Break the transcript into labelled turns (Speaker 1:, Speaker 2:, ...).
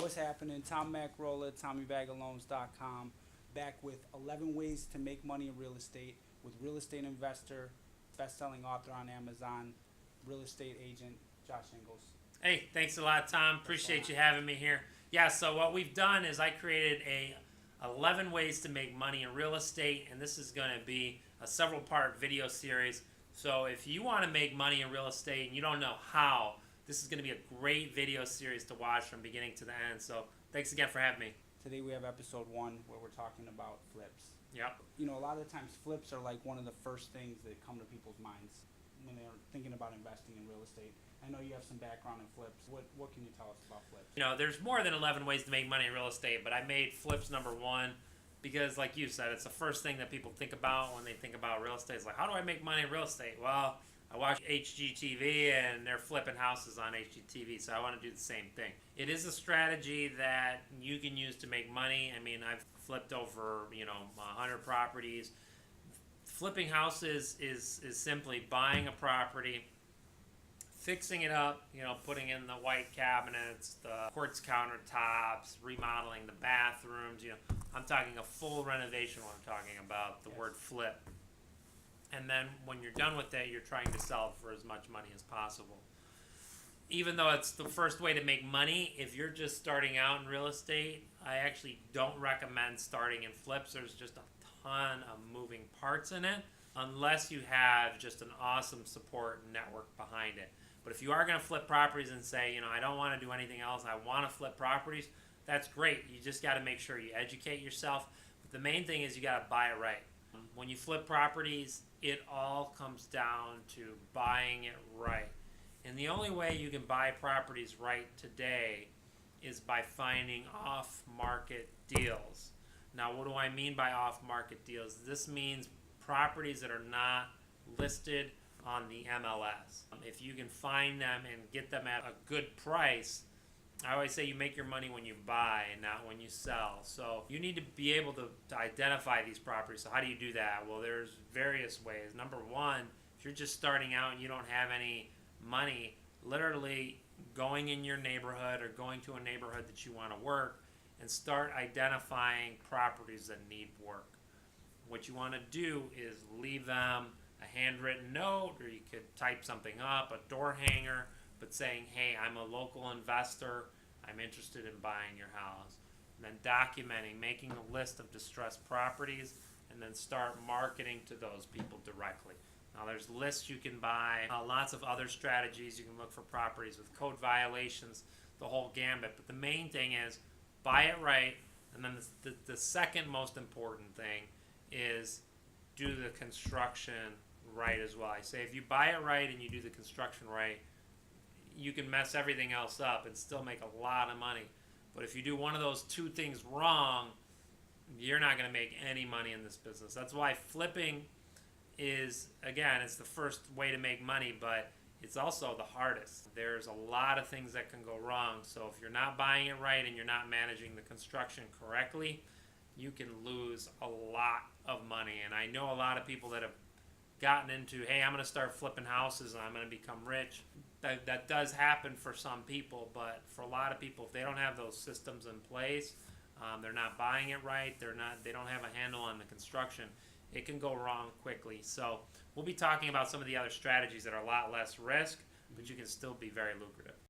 Speaker 1: What's happening? Tom Mackrola, TommyBagaloans.com, back with 11 ways to make money in real estate with real estate investor, best-selling author on Amazon, real estate agent, Josh Inglis.
Speaker 2: Hey, thanks a lot, Tom. Appreciate you having me here. Yeah, so what we've done is I created 11 ways to make money in real estate, and this is going to be a several-part video series. So if you want to make money in real estate and you don't know how, this is going to be a great video series to watch from beginning to the end. So thanks again for having me.
Speaker 1: Today we have episode 1 where we're talking about flips.
Speaker 2: Yep.
Speaker 1: You know, a lot of the times flips are like one of the first things that come to people's minds when they're thinking about investing in real estate. I know you have some background in flips. What can you tell us about flips?
Speaker 2: You know, there's more than 11 ways to make money in real estate, but I made flips number 1 because, like you said, it's the first thing that people think about when they think about real estate. It's like, how do I make money in real estate? Well, I watch HGTV and they're flipping houses on HGTV, so I want to do the same thing. It is a strategy that you can use to make money. I mean, I've flipped over, 100 properties. Flipping houses is simply buying a property, fixing it up, putting in the white cabinets, the quartz countertops, remodeling the bathrooms. I'm talking a full renovation when I'm talking about the word flip. And then when you're done with it, you're trying to sell it for as much money as possible. Even though it's the first way to make money, if you're just starting out in real estate, I actually don't recommend starting in flips. There's just a ton of moving parts in it, unless you have just an awesome support network behind it. But if you are going to flip properties and say, I don't want to do anything else, I want to flip properties, that's great. You just got to make sure you educate yourself. But the main thing is you got to buy it right. When you flip properties, it all comes down to buying it right. And the only way you can buy properties right today is by finding off-market deals. Now, what do I mean by off-market deals? This means properties that are not listed on the MLS. If you can find them and get them at a good price, I always say you make your money when you buy and not when you sell. So you need to be able to identify these properties. So how do you do that? Well, there's various ways. Number one, if you're just starting out and you don't have any money, literally going in your neighborhood or going to a neighborhood that you want to work and start identifying properties that need work. What you want to do is leave them a handwritten note, or you could type something up, a door hanger, but saying, hey, I'm a local investor, I'm interested in buying your house. And then documenting, making a list of distressed properties, and then start marketing to those people directly. Now there's lists you can buy, lots of other strategies. You can look for properties with code violations, the whole gambit. But the main thing is buy it right, and then the second most important thing is do the construction right as well. I say if you buy it right and you do the construction right, you can mess everything else up and still make a lot of money. But if you do one of those two things wrong, you're not going to make any money in this business. That's why flipping is, again, it's the first way to make money, but it's also the hardest. There's a lot of things that can go wrong. So if you're not buying it right and you're not managing the construction correctly, you can lose a lot of money. And I know a lot of people that have gotten into, hey, I'm going to start flipping houses and I'm going to become rich. That does happen for some people, but for a lot of people, if they don't have those systems in place, they're not buying it right, they don't have a handle on the construction, it can go wrong quickly. So we'll be talking about some of the other strategies that are a lot less risk, but you can still be very lucrative.